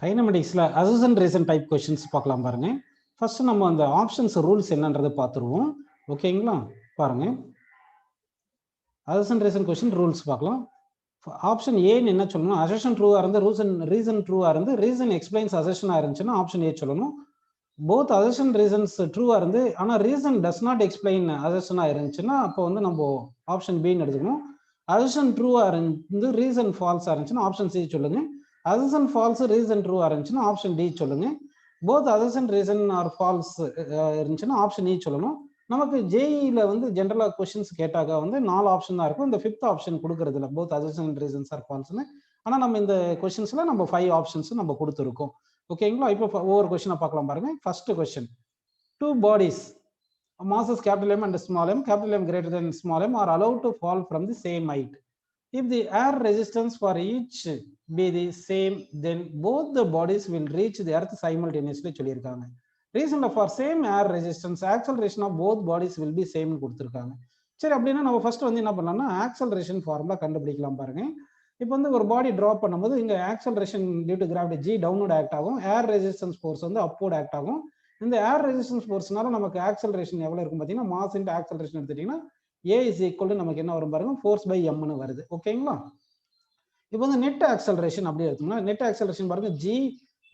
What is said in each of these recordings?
கைனமெட்டிக்ஸ்ல Hasan reason type questions பார்க்கலாம் பாருங்க. First நம்ம அந்த ஆப்ஷன்ஸ் ரூல்ஸ் என்னன்றதை பார்த்துருவோம். ஓகேங்களா? பாருங்க, அசன் ரீசன் கொஸ்டின் ரூல்ஸ் பார்க்கலாம். ஆப்ஷன் ஏன்னு என்ன சொல்லணும்? அசஷன் ட்ரூவா இருந்து ரீசன் ட்ரூவா இருந்து ரீசன் எக்ஸ்பிளைன்ஸ் அசஷனா இருந்துச்சுன்னா ஆப்ஷன் ஏ சொல்லணும். போத் அசஷன் ரீசன்ஸ் ட்ரூவா இருந்து ஆனா ரீசன் டஸ் நாட் எக்ஸ்பிளைன் அசஷனா இருந்துச்சுன்னா அப்போ வந்து நம்ம ஆப்ஷன் பின்னு எடுத்துக்கணும். அசஷன் ட்ரூவா இருந்து ரீசன் ஃபால்ஸா இருந்துச்சுன்னா ஆப்ஷன் சி சொல்லுங்க. அசஷன் ஃபால்ஸ் ரீசன் ட்ரூவா இருந்துச்சுன்னா ஆப்ஷன் டி சொல்லுங்க. போத் அசஷன் ரீசன் ஆர் ஃபால்ஸ் இருந்துச்சுன்னா ஆப்ஷன் இ சொல்லணும். நமக்கு ஜேஇல வந்து ஜென்ரலா கொஸ்டின்ஸ் கேட்டாக வந்து 4 ஆப்ஷன் தான் இருக்கும். இந்த 5th ஆப்ஷன் கொடுக்கறது இல்லை, போத் அசஷன் ரீசன்ஸ் ஆர் ஃபால்ஸ்னு. ஆனா நம்ம இந்த கொஸ்டின்ஸ்ல நம்ம 5 ஆப்ஷன்ஸ் நம்ம கொடுத்துருக்கோம். ஓகேங்களா? இப்போ ஒவ்வொரு கொஸ்டினை பார்க்கலாம் பாருங்க. First question, 2 bodies masses capital M and small m, capital M greater than small m are allowed to fall from the same height. If the air resistance for each be the same, then both the bodies will reach the earth simultaneously சொல்லியிருக்காங்க. ரீசன்ல for same air resistance acceleration of both bodies will be same கொடுத்துருக்காங்க. சரி, அப்படின்னா நம்ம first வந்து என்ன பண்ணலாம்னா acceleration formula கண்டுபிடிக்கலாம் பாருங்க. இப்போ வந்து ஒரு பாடி ட்ராப் பண்ணும்போது இங்க acceleration due to gravity G downward act ஆகும், ஏர் ரெசிஸ்டன்ஸ் ஃபோர்ஸ் வந்து அப்வர்ட் ஆக்ட் ஆகும். இந்த ஏர் ரெசிஸ்டன்ஸ் ஃபோர்ஸ்னால நமக்கு ஆக்சலரேஷன் எவ்வளவு இருக்கும் பார்த்தீங்கன்னா, மாஸ் இன்டு ஆக்சலரேஷன் எடுத்துட்டீங்கன்னா A is equal to நமக்கு என்ன வரும் பாருங்க, ஃபோர்ஸ் பை எம்னு வருது. ஓகேங்களா? இப்போ வந்து நெட் ஆக்சலரேஷன் அப்படி எடுத்தோம்னா நெட் ஆக்சலரேஷன் பாருங்க G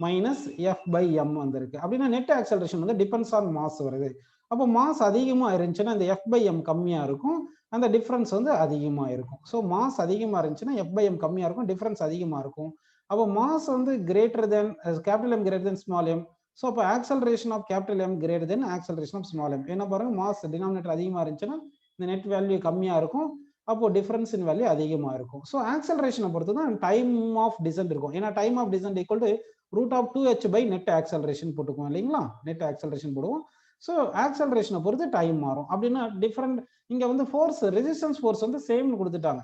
minus F by M வந்திருக்கு. அப்படின்னா நெட் ஆக்சலரேஷன் வந்து டிபெண்ட்ஸ் ஆன் மாஸ் வருது. அப்போ மாஸ் அதிகமாக இருந்துச்சுன்னா இந்த எஃப் பை எம் கம்மியாக இருக்கும், அந்த டிஃப்ரென்ஸ் வந்து அதிகமாக இருக்கும். ஸோ மாஸ் அதிகமாக இருந்துச்சுன்னா எஃப் பை எம் கம்மியாக இருக்கும், டிஃப்ரென்ஸ் அதிகமாக இருக்கும். அப்போ மாஸ் வந்து greater than capital M greater than small M. So அப்போ acceleration of capital M greater than acceleration of small M. என்ன பாருங்க, மாஸ் டினாமினேட்டர் அதிகமாக இருந்துச்சுன்னா இந்த நெட் வேல்யூ கம்மியாக இருக்கும், அப்போ டிஃபரன்ஸ் இன் வேல்யூ அதிகமாக இருக்கும். ஸோ ஆக்சலரேஷனை பொறுத்து தான் டைம் ஆஃப் டிசன்ட் இருக்கும். ஏன்னா time of descent equal to root of 2h by net acceleration போட்டுக்குவோம் இல்லைங்களா? நெட் ஆக்சலரேஷன் போடுவோம். ஸோ ஆக்சலரேஷனை பொறுத்து டைம் மாறும். அப்படின்னா டிஃபரெண்ட் இங்க வந்து ஃபோர்ஸ் ரெசிஸ்டன்ஸ் ஃபோர்ஸ் வந்து சேம்னு கொடுத்துட்டாங்க,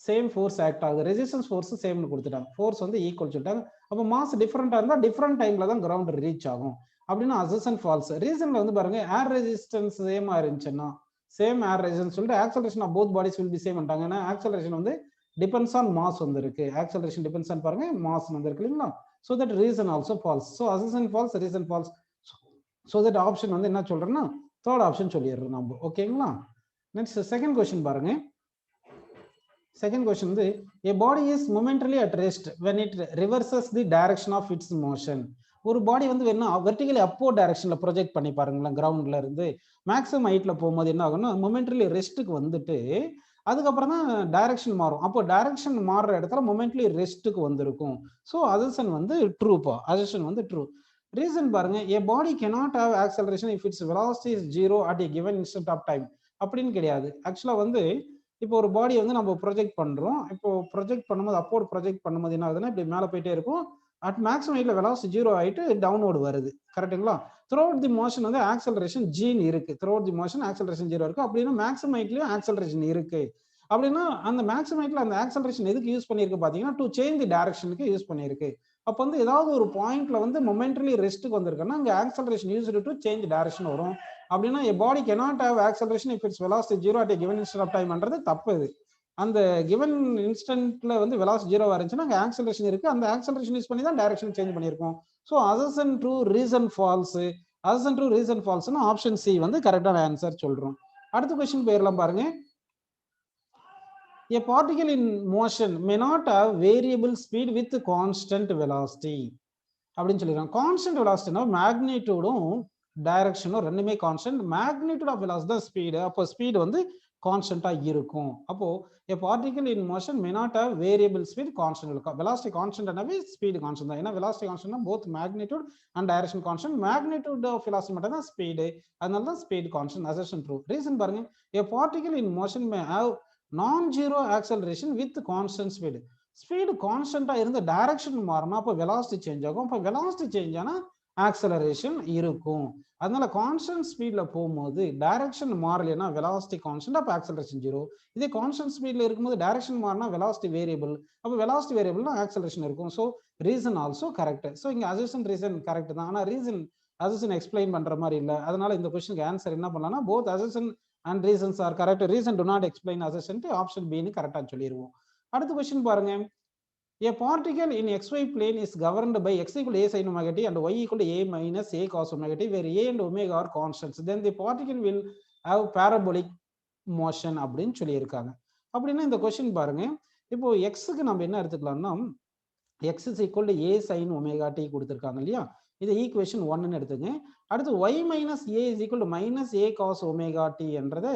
சேம் ஃபோர்ஸ் ஆக்ட் ஆகுது, ரெசிஸ்டன்ஸ் ஃபோர்ஸ் சேம்னு கொடுத்துட்டாங்க, ஃபோர்ஸ் வந்து ஈக்குவல் சொல்லிட்டாங்க. அப்போ மாஸ் டிஃபரெண்டா இருந்தா டிஃபரெண்ட் டைம்ல தான் கிரவுண்ட் ரீச் ஆகும். அப்படின்னா அசன் ஃபால்ஸ். ரீசன்ல வந்து பாருங்க ஏர் ரெசிஸ்டன்ஸ் சேமா இருந்துச்சுன்னா சேம் ஏர் ரெசிஸ்டன்ஸ் சொல்லிட்டு acceleration of both bodies will be same பண்ணிட்டாங்க. ஏன்னா ஆக்சலரேஷன் வந்து டிபெண்ட்ஸ் ஆன் மாஸ் வந்து இருக்கு, ஆக்சலரேஷன் டிபெண்ட்ஸ் ஆன் பாருங்க மாஸ் வந்து இருக்கு இல்லைங்களா? So that reason also false. So assumption false, reason false. So that option வந்து என்ன சொல்றேன்னா third option சொல்லிடுறோம் நம்ம. ஓகேங்களா? நெக்ஸ்ட் செகண்ட் கொஸ்டின் பாருங்க. செகண்ட் கொஸ்டின் வந்து a body is momentarily at rest when it reverses the direction of its motion. ஒரு பாடி வந்து என்ன வெர்டிகலி அப்போர்ட் டைரக்ஷன்ல ப்ரொஜெக்ட் பண்ணி பாருங்களேன், கிரவுண்ட்ல இருந்து மேக்ஸிமம் ஹைட்ல போகும்போது என்ன ஆகும்னா மொமெண்ட்லி ரெஸ்ட்டுக்கு வந்துட்டு அதுக்கப்புறம் தான் டைரக்ஷன் மாறும். அப்போ டைரக்ஷன் மாறுற இடத்துல மொமெண்ட்லி ரெஸ்ட்டுக்கு வந்திருக்கும். ஸோ அசன் வந்து ட்ரூப்பா, அசன் வந்து ட்ரூ. ரீசன் பாருங்க, ஏ பாடி cannot have acceleration if its velocity is 0 at a given instant of time. அப்படின்னு கிடையாது. ஆக்சுவலா வந்து இப்போ ஒரு பாடி வந்து நம்ம ப்ரொஜெக்ட் பண்றோம். இப்போ ப்ரொஜெக்ட் பண்ணும்போது அப்போர்ட் ப்ரொஜெக்ட் பண்ணும்போது என்ன ஆகுதுன்னா இப்படி மேலே போயிட்டே இருக்கும், அட் மேக்ஸிமம் ஹைட்ல வெலாசிட்டி 0 ஆயிட்டு டவுன்வர்டு வருது. கரெக்டுங்களா? த்ரூஅவுட் தி மோஷன் வந்து ஆக்சலரேஷன் ஜீன் இருக்கு, த்ரூஅவுட் தி மோஷன் ஆக்சலரேஷன் 0 இருக்கு. அப்படின்னா மேக்ஸிமம் ஹைட்லயும் ஆக்சலரேஷன் இருக்கு. அப்படின்னா அந்த மேக்ஸிமம் ஹைட்ல அந்த ஆக்சலரேஷன் எதுக்கு யூஸ் பண்ணிருக்கு பாத்தீங்கன்னா டு சேஞ்ச் தி டைரக்ஷனுக்கு யூஸ் பண்ணிருக்கு. அப்போ வந்து ஏதாவது ஒரு பாயிண்ட்ல வந்து மொமெண்டலி ரெஸ்ட்டுக்கு வந்திருக்குன்னா அங்க acceleration used to change direction வரும். அப்படின்னா a body cannot have acceleration if its velocity 0 at a given instant of time ன்றது தப்பு. இது அந்த கிவன் இன்ஸ்டன்ட்ல வந்து வெலாசிட்டி 0 இருந்துச்சுன்னா அங்க ஆக்சலரேஷன் இருக்கு, அந்த ஆக்சலரேஷன் யூஸ் பண்ணி தான் டைரக்ஷன் சேஞ்ச் பண்ணியிருக்கோம். So assertion true reason false, assertion true reason ஃபால்ஸ்னா ஆப்ஷன் சி வந்து கரெக்டான ஆன்சர் சொல்றோம். அடுத்த கொஸ்டின் போயிடலாம் பாருங்க. A particle in motion may not have variable speed with constant velocity அப்படின்னு சொல்லிடுறாங்க. கான்ஸ்டன்ட் வெலாசிட்டினா மேக்னிடியூடும் டைரக்ஷனும் ரெண்டுமே கான்ஸ்டன்ட், மேக்னிடியூட் ஆஃப் வெலாசிட்டி தான் ஸ்பீடு. அப்போ ஸ்பீடு வந்து கான்ஸ்டன்டா இருக்கும். அப்போ a particle in motion may not have variable speed, constant velocity கான்ஸ்டன்ட்னாவே ஸ்பீடு கான்ஸ்டன்ட் தான். ஏன்னா velocity கான்ஸ்டன்ட்னா both magnitude and direction constant, magnitude of velocity மட்டும் தான் ஸ்பீடு, அதனால தான் speed constant. Assertion true. Reason பாருங்க, a particle in motion may have non-zero acceleration with constant speed. Speed கான்ஸ்டன்டா இருந்து டைரக்ஷன் மாறினா அப்போ வெலாசிட்டி சேஞ்ச் ஆகும். அப்போ வெலாசிட்டி சேஞ்ச் ஆனா ஆக்சலரேஷன் இருக்கும். அதனால கான்ஸ்டன்ட் ஸ்பீட்ல போகும்போது டைரக்ஷன் மாறலைன்னா வெலாசிட்டி கான்ஸ்டன்ட், அப்போ ஆக்சலரேஷன் 0. இதே கான்ஸ்டன்ட் ஸ்பீட்ல இருக்கும்போது டைரக்ஷன் மாறினா வெலாசிட்டி வேரியபிள், அப்போ வெலாசிட்டி வேரியபிள்னா ஆக்சலரேஷன் இருக்கும். So reason also correct. So இங்க அசர்ஷன் ரீசன் கரெக்ட் தான், ஆனா ரீசன் அசர்ஷன் எக்ஸ்பிளைன் பண்ற மாதிரி இல்லை. அதனால இந்த கொஸ்டினுக்கு ஆன்சர் என்ன பண்ணலாம்னா both assertion and reasons are correct, reason do not explain assertion, option B ன்னு கரெக்டா சொல்லிடுவோம். அடுத்த கொஸ்டின் பாருங்க. A particle in xy plane is governed by x equal to a sin omega t and y equal to a minus a cos omega t, where a and omega are constants. Then the particle will have parabolic motion அப்படின்னு சொல்லியிருக்காங்க. அப்படின்னா இந்த question பாருங்க, இப்போ எக்ஸுக்கு நம்ம என்ன எடுத்துக்கலாம்னா x is equal to a sin omega t கொடுத்துருக்காங்க இல்லையா, இது ஈக்குவேஷன் 1ன்னு எடுத்துங்க. அடுத்து y minus a is equal to minus a cos omega t என்றதை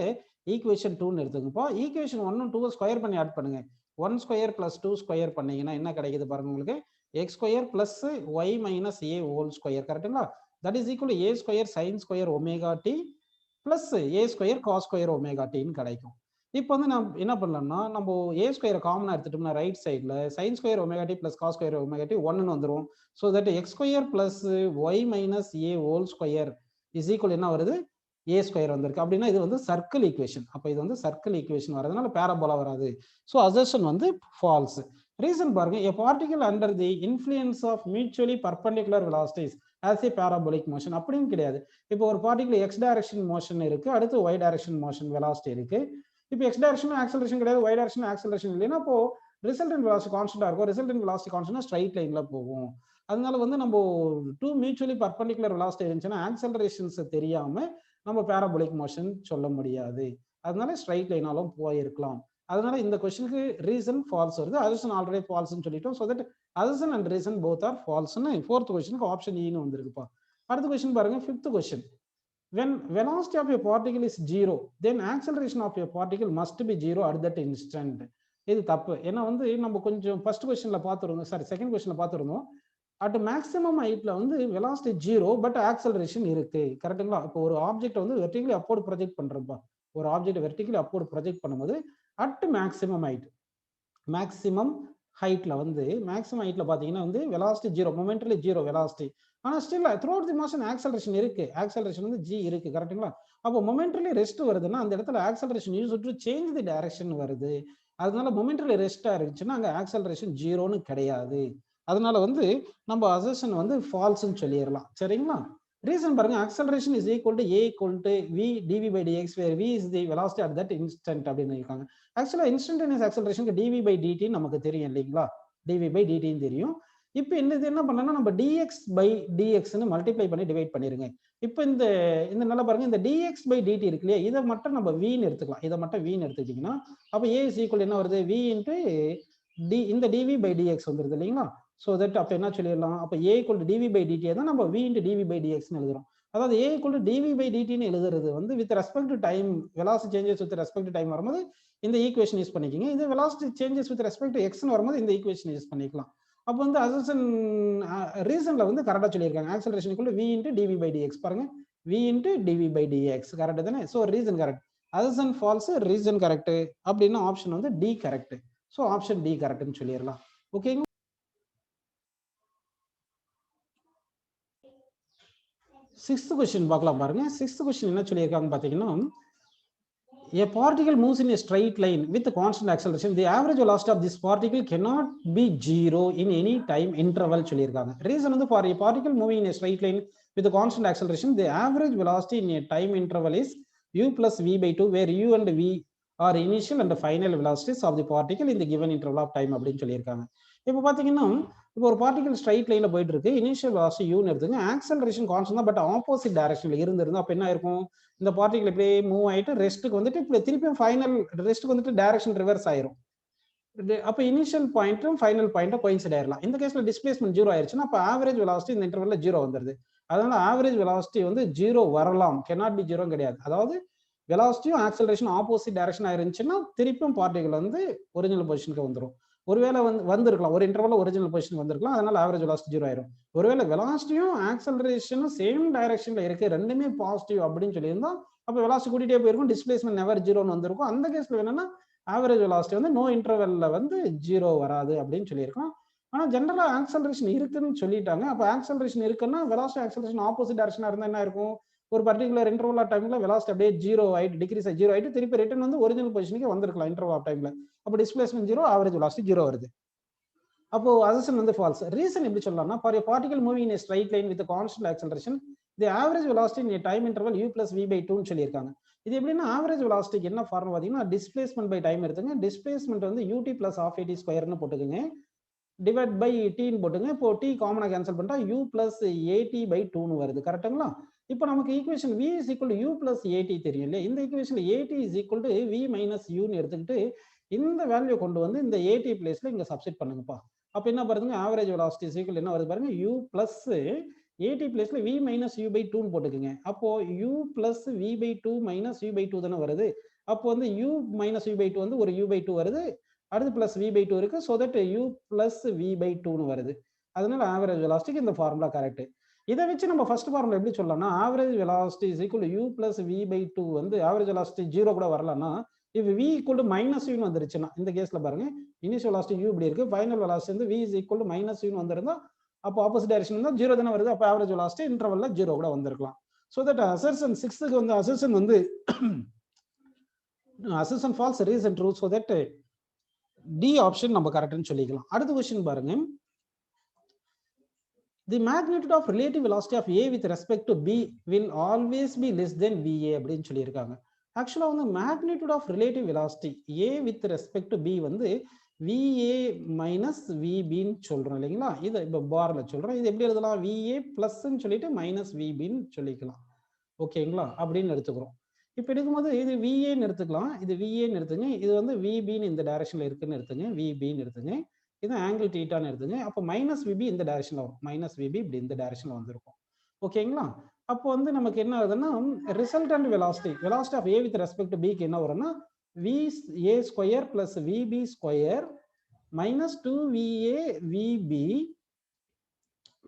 ஈக்குவேஷன் 2ன்னு எடுத்துங்கப்பா. ஈக்குவேஷன் 1 2 ஸ்கொயர் பண்ணி ஆட் பண்ணுங்க. 1 ஸ்கொயர் பிளஸ் 2 ஸ்கொயர் பண்ணீங்கன்னா என்ன கிடைக்குது பாருங்க, உங்களுக்கு x square plus y minus a whole square, கரெக்டுங்களா? That is equal a square sine square omega T plus a square cos square omega டின்னு கிடைக்கும். இப்போ வந்து நம்ம என்ன பண்ணலாம்னா, நம்ம a ஸ்கொயர் காமனா எடுத்துட்டோம்னா ரைட் சைடில் sine square omega T plus cos square omega T 1ன்னு வந்துடும். So that x square plus y minus a whole square is equal என்ன வருது, a ஸ்கொயர் வந்திருக்கு. அப்படின்னா இது வந்து சர்க்கிள் ஈக்குவேஷன். அப்போ இது வந்து சர்க்கிள் ஈக்குவேஷன் வரதுனால பேராபோலா வராது. ஸோ அசர்ஷன் வந்து ஃபால்ஸ். ரீசன் பாருங்க, a particle under the influence of mutually perpendicular velocities as a parabolic motion அப்படின்னு கிடையாது. இப்போ ஒரு பார்ட்டிகல் x டைரக்ஷன் மோஷன் இருக்கு, அடுத்து y டைரக்ஷன் மோஷன் வெலாசிட்டி இருக்கு. இப்போ x டைரக்ஷன் ஆக்சலரேஷன் கிடையாது, y டைரக்ஷன் ஆக்சலரேஷன் இல்லைன்னா அப்போ ரிசல்டன்ட் வெலாசிட்டி கான்ஸ்டன்டா இருக்கும். ரிசல்டன்ட் வெலாசிட்டி கான்ஸ்டன்ட்னா ஸ்ட்ரைட் லைன்ல போகும். அதனால வந்து நம்ம டூ மியூச்சுவலி பர்பெண்டிகுலர் வெலாசிட்டி இருந்துச்சுன்னா ஆக்சலரேஷன்ஸ் தெரியாம நம்ம பேராபோலிக் மோஷன் சொல்ல முடியாது. அதனால ஸ்ட்ரைட் லைனாலும் போயிருக்கலாம். அதனால இந்த கொஸ்டினுக்கு ரீசன் ஃபால்ஸ் வருது. அசர்ஷன் ஆல்ரெடி ஃபால்ஸ்னு சொல்லிட்டோம். So that assertion and reason both are ஃபால்ஸ்னு ஃபோர்த் கொஸ்டினுக்கு ஆப்ஷன் ஈன்னு வந்திருக்குப்பா. அடுத்த கொஸ்டின் பாருங்க, fifth question. When velocity of a particle is 0, then acceleration of a particle must be 0 at that instant. இது தப்பு. ஏன்னா வந்து நம்ம கொஞ்சம் ஃபர்ஸ்ட் கொஸ்டின்ல பார்த்துருந்தோம், சாரி செகண்ட் கொஸ்டின்ல பார்த்துருந்தோம். அட் மேக்ஸிமம் ஹைட்ல வந்து வெலாசிட்டி 0 பட் ஆக்சலரேஷன் இருக்கு, கரெக்டுங்களா? இப்போ ஒரு ஆப்ஜெக்ட் வந்து வெர்டிகலி அப்போர்ட் ப்ரொஜெக்ட் பண்றப்பா, ஒரு ஆப்ஜெக்ட் வெர்டிகலி அப்போர்ட் ப்ரொஜெக்ட் பண்ணும்போது அட் மேக்ஸிமம் ஹைட்ல வந்து மேக்ஸிமம் ஹைட்ல பாத்தீங்கன்னா வந்து வெலாசிட்டி 0, மொமெண்ட்லி 0 வெலாசிட்டி. ஆனா still through out the motion acceleration இருக்கு, ஆக்சலரேஷன் வந்து g இருக்கு, கரெக்டுங்களா? அப்போ மொமெண்ட்லி ரெஸ்ட் வருதுன்னா அந்த இடத்துல acceleration use to change the direction வருது. அதனால மொமெண்ட்லி ரெஸ்டா இருந்துச்சுன்னா அங்க ஆக்சலரேஷன் 0ன்னு கிடையாது. அதனால வந்து நம்ம அசர்ஷன் வந்து ஃபால்ஸ்ன்னு சொல்லிடலாம், சரிங்களா? ரீசன் பாருங்க, acceleration is equal to a equal to v dv by dx, where v is the velocity at that instant அப்படின்னு இருக்காங்க. ஆக்சுவலா இன்ஸ்டன்டேனியஸ் ஆக்சலரேஷனுக்கு dv by dt நமக்கு தெரியும் இல்லைங்களா, dv by dt தெரியும். இப்போ என்ன பண்ணனா, நம்ம dx by dx ன்னு மல்டிப்ளை பண்ணி டிவைட் பண்ணிருங்க. இப்போ இந்த நல்லா பாருங்க, இந்த dx by dt இருக்கு இல்லையா, இதை மட்டும் நம்ம v ன்னு எடுத்துக்கலாம். இதை மட்டும் v ன்னு எடுத்துக்கிட்டீங்கன்னா அப்போ a is equal என்ன வருது, v into d இந்த dv by dx வந்துருது இல்லைங்களா. ஸோ தட் அப்போ என்ன சொல்லிடலாம், அப்போ a equal to dv by dt தான் நம்ம v into dv by dx ன்னு எழுதுறோம். அதாவது a equal to dv by dt ன்னு எழுதுறது வந்து with respect to time, velocity changes with respect to time வரும்போது இந்த ஈக்குவேஷன் யூஸ் பண்ணிக்கிங்க. இது velocity changes with respect to எக்ஸ்னு வரும்போது இந்த ஈக்குவேஷன் யூஸ் பண்ணிக்கலாம். அப்போ வந்து அசர்ஷன் ரீசன்ல வந்து கரெக்டாக சொல்லியிருக்காங்க, acceleration equal to v into dv by dx. பாருங்க, v into dv by dx correct தானே. So reason correct, assertion false, reason correct அப்படின்னா ஆப்ஷன் வந்து D correct. So option D கரெக்ட்னு சொல்லிடலாம். ஓகேங்க. சிக்ஸ்த் கொஸ்டின் பார்க்கலாம் பாருங்க. சிக்ஸ்த் கொஸ்டின் என்ன சொல்லியிருக்காங்க பார்த்தீங்கன்னா, a particle moves in a straight line with constant acceleration. The average velocity of this particle cannot be 0 in any time interval சொல்லியிருக்காங்க. Reason வந்து for a particle moving in a straight line with constant acceleration, the average velocity in a time interval is u plus v by 2, where u and v are initial and final velocities of the particle in the given interval of time அப்படின்னு சொல்லியிருக்காங்க. இப்போ பார்த்தீங்கன்னா, இப்போ ஒரு particle straight லைன்ல போயிட்டு இருக்கு, initial velocity யூன்னு எடுத்துங்க, ஆக்சலரேஷன் கான்ஸ்டன்ட் தான், பட் ஆப்போசிட் டைரக்ஷன்ல இருந்திருந்தா அப்போ என்ன இருக்கும், இந்த பார்ட்டிகல் இப்படியே மூவ் ஆயிட்டு ரெஸ்ட்டுக்கு வந்துட்டு இப்படி திருப்பியும் ஃபைனல் ரெஸ்ட்டுக்கு வந்துட்டு டைரக்ஷன் ரிவர்ஸ் ஆயிரும். அப்போ இனிஷியல் பாயிண்ட்டும் ஃபைனல் பாயிண்ட்டும் கோயின்சைட் ஆயிடலாம். இந்த கேஸ்ல டிஸ்பிளேஸ்மெண்ட் 0 ஆயிருச்சுன்னா அப்போ ஆவரேஜ் வெலாசிட்டி இந்த இன்டர்வல்ல 0 வந்துருது. அதனால ஆவரேஜ் வெலாசிட்டி வந்து 0 வரலாம், கேனாட் பி 0 கிடையாது. அதாவது வெலாசிட்டியும் ஆக்சலரேஷன் ஆப்போசிட் டைரக்ஷன் ஆயிருந்துச்சுன்னா திருப்பியும் பார்ட்டிகல் வந்து ஒரிஜினல் பொசிஷனுக்கு வந்துடும். ஒருவேளை வந்திருக்கலாம், ஒரு இன்டர்வல்ல ஒரிஜினல் பொசிஷன் வந்திருக்கலாம், அதனால ஆவரேஜ் வெலாசிட்டி 0 ஆயிரும். ஒருவேளை வெலாசிட்டியும் ஆக்சலரேஷனும் சேம் டைரக்ஷன்ல இருக்கு, ரெண்டுமே பாசிட்டிவ் அப்படின்னு சொல்லியிருந்தா அப்போ வெலாசிட்டி கூட்டிகிட்டே போயிருக்கும், டிஸ்பிளேஸ்மெண்ட் நெவர் 0ன்னு வந்திருக்கும். அந்த கேஸ்ல என்னன்னா ஆவரேஜ் வெலாசிட்டி வந்து நோ இன்டர்வல்ல வந்து 0 வராது அப்படின்னு சொல்லியிருக்கோம். ஆனா ஜென்ரலா ஆக்சலரேஷன் இருக்குன்னு சொல்லிட்டாங்க. அப்போ ஆக்சலரேஷன் இருக்குன்னா வெலாசிட்டி ஆக்சலரேஷன் ஆப்போசிட் டைரக்ஷனா இருந்தா என்ன இருக்கும், ஒரு பர்டிகுலர் இன்டர்வல் ஆஃப் டைம்ல வெலாசிட்டி அப்படியே 0 ஆயிட்டு டிகிரீஸ் 0 ஆயிட்டு திருப்பி ரிட்டர்ன் வந்து ஒரிஜினல் பொசிஷனுக்கு வந்திருக்கலாம் இன்டர்வல் ஆஃப் டைம்ல. அப்போ டிஸ்பிளேஸ்மெண்ட் 0, ஆவரேஜ் வெலாசிட்டி 0 வருது. அப்போ அசர்ஷன் வந்து ஃபால்ஸ். ரீசன் எப்படி சொல்லலாம்னா, for a particle moving in a straight line with a constant acceleration, the average velocity in a time interval u plus v by 2 ன்னு சொல்லியிருக்காங்க. இது எப்படின்னா ஆவரேஜ் வெலாசிட்டிக்கு என்ன ஃபார்முலா பார்த்தீங்கன்னா, டிஸ்பிளேஸ்மெண்ட் பை டைம் எடுத்துங்க, டிஸ்பிளேஸ்மெண்ட் வந்து ut plus half at ஸ்கொயர்னு போட்டுக்கோங்க. டிவைட் பை டீன்னு போட்டுங்க. இப்போ டி காமனாக கேன்சல் பண்ணிட்டா u பிளஸ் ஏடி பை டூன்னு வருது. கரெக்டுங்களா? இப்போ நமக்கு equation v is equal to u plus AT தெரியும் இல்லையா? இந்த equation AT is equal to v minus யூன்னு எடுத்துக்கிட்டு இந்த வேல்யூ கொண்டு வந்து இந்த ஏடி பிளேஸ்ல இங்க சப்ஸ்டிட் பண்ணுங்கப்பா. அப்ப என்ன பாருங்க, ஆவரேஜ் வெலாசிட்டி இஸ் ஈக்குவல் என்ன வருது பாருங்க, u பிளஸ் ஏடி பிளேஸ்ல v மைனஸ் u பை டூன்னு போட்டுக்குங்க. அப்போ u plus v by two minus u by two தானே வருது. அப்போ வந்து u minus u by two வந்து ஒரு u பை டூ வருது, அடுத்து பிளஸ் v பை டூ இருக்கு. So that u plus v by டூன்னு வருது. அதனால ஆவரேஜ் வெலாசிட்டிக்கு இந்த ஃபார்முலா கரெக்ட். இதை வச்சு நம்ம ஃபர்ஸ்ட் ஃபார்முலா எப்படி சொல்லலாம்னா, average velocity is equal u plus v by two வந்து ஆவரேஜ் வெலாசிட்டி 0 கூட வரலாம்னா, if v equal to minus u வந்துருச்சுன்னா, இந்த கேஸ்ல பாருங்க இனிஷியல் வெலாசிட்டி u இப்படி இருக்கு, ஃபைனல் வெலாசிட்டி வந்து v is equal to minus u வந்திருந்தா அப்போ ஆப்போசிட் டைரக்ஷன் இருந்தா 0 தானே வருது. அப்போ ஆவரேஜ் வெலாசிட்டி இன்டர்வல்ல 0 கூட வந்திருக்கலாம். ஸோ தட் அசர்ஷன் 6க்கு வந்து assertion false, reason true. So that D option நம்ம கரெக்ட்னு சொல்லிக்கலாம். அடுத்த क्वेश्चन பாருங்க, the magnitude of relative velocity of a with respect to b will always be less than va அப்படின்னு சொல்லியிருக்காங்க. ஆக்சுவலா வந்து magnitude of relative velocity a with respect to b வந்து va மைனஸ் vbன்னு சொல்றோம் இல்லைங்களா? இதை இப்போ பார்ல சொல்றோம். இது எப்படி எழுதலாம், va பிளஸ்ன்னு சொல்லிட்டு மைனஸ் vbன்னு சொல்லிக்கலாம். ஓகேங்களா? அப்படின்னு எடுத்துக்கிறோம். இப்போ எடுக்கும்போது இது vaன்னு எடுத்துக்கலாம், இது vaன்னு எடுத்துங்க, இது வந்து vbன்னு இந்த டைரக்ஷன்ல இருக்குன்னு எடுத்துங்க, vbன்னு எடுத்துங்க, இது ஆங்கிள் தீட்டான்னு எடுத்துங்க. அப்போ மைனஸ் vb இந்த டைரக்ஷன்ல வரும், மைனஸ் vb இப்படி இந்த டைரக்ஷன்ல வந்திருக்கும். ஓகேங்களா? அப்போ வந்து நமக்கு என்ன ஆகுதுன்னா, resultant velocity of a with respect to b க்கு என்ன வரும்னா, va square plus vb square minus 2va vb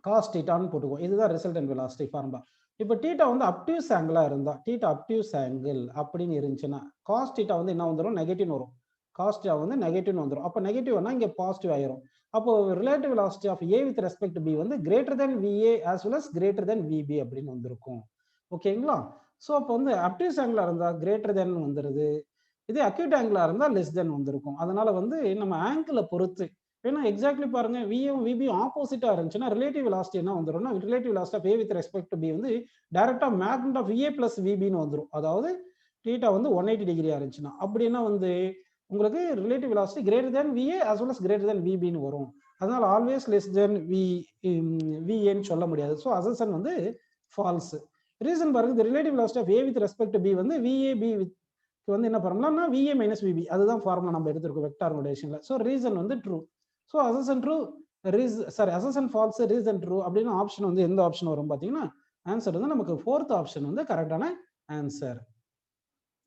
cos தீட்டான்னு போட்டுக்குவோம். இதுதான் ரிசல்டன்ட் வெலாசிட்டி ஃபார்முலா. இப்போ தீட்டா வந்து அப்டியூஸ் ஆங்கிளா இருந்தா, தீட்டா அப்டியூஸ் ஆங்கிள் அப்படின்னு இருந்துச்சுன்னா, காஸ் தீட்டா வந்து என்ன வந்துடும், நெகட்டிவ் வரும். காஸ் தீட்டா வந்து நெகட்டிவ் வந்துடும். அப்போ நெகட்டிவ்னா இங்க பாசிட்டிவ் ஆயிரும். அப்போ relative velocity of a with respect to b வந்து greater than va as well as greater than vb அப்படின்னு வந்திருக்கும். ஓகேங்களா? ஸோ அப்போ வந்து அப்டியூஸ் ஆங்கிளா இருந்தா கிரேட்டர் தென் வந்துருது, இதே அக்யூட் ஆங்கிளா இருந்தா லெஸ் தென் வந்திருக்கும். அதனால வந்து நம்ம ஆங்கிளை பொறுத்து, ஏன்னா எக்ஸாக்ட்லி பாருங்க வியும் விபியும் ஆப்போசிட்டா இருந்துச்சுன்னா ரிலேட்டிவ் வெலாசிட்டி என்ன வந்துரும்னா, relative velocity of a with respect to b வந்து டைரக்டா மேக்னிட் ஆஃப் a பிளஸ் vbன்னு வந்துடும். அதாவது தீட்டா வந்து 180 டிகிரியா இருந்துச்சுன்னா, அப்படின்னா வந்து உங்களுக்கு relative velocity greater than va as well as greater than vbன்னு வரும். அதனால ஆல்வேஸ் லெஸ் தென் va சொல்ல முடியாது. ஸோ அசர்ஷன் வந்து ஃபால்ஸ். ரீசன் பாருங்க, relative velocity of a with respect to b வந்து vab வந்து என்ன பண்ணலாம்னா va மைனஸ் vb, அதுதான் ஃபார்முலா நம்ம எடுத்திருக்கோம் வெக்டார் நோட்டேஷன்ல. ஸோ ரீசன் வந்து true. So assertion true, assertion false, reason true அப்படின்னு ஆப்ஷன் வந்து எந்த ஆப்ஷன் வரும் பார்த்தீங்கன்னா, ஆன்சர் வந்து நமக்கு 4th ஆப்ஷன் வந்து கரெக்டான ஆன்சர்.